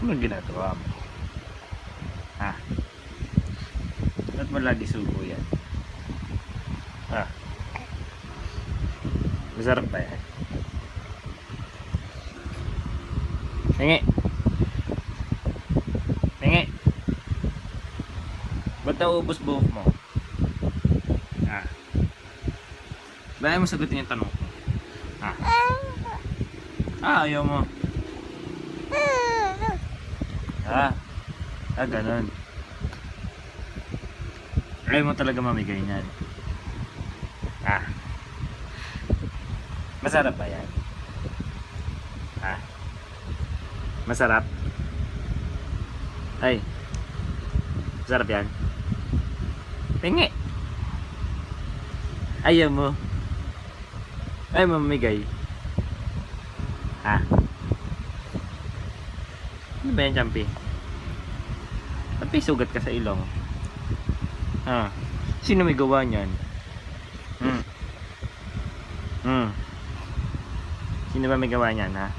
Anong ginagawa mo? Ha? Ba't mo lagi subo yan? Ha? Masarap ba yan? Hingi! Hingi! Ba't nauubos buhok mo? Ha? Dahil mo sagutin yung tanong ko. Ha? Ayaw mo. Ha? Ganun. Ayaw mo talaga mamigay niyan. Ha? Masarap ba yan? Ha? Masarap? Ay. Masarap yan? Tingi. Ayaw mo. Ayaw mo mamigay. Ha? Ano ba yan, Champi? Ba't may sugat ka sa ilong? Ha? Sino may gawa niyan? Sino ba may gawa niyan, ha?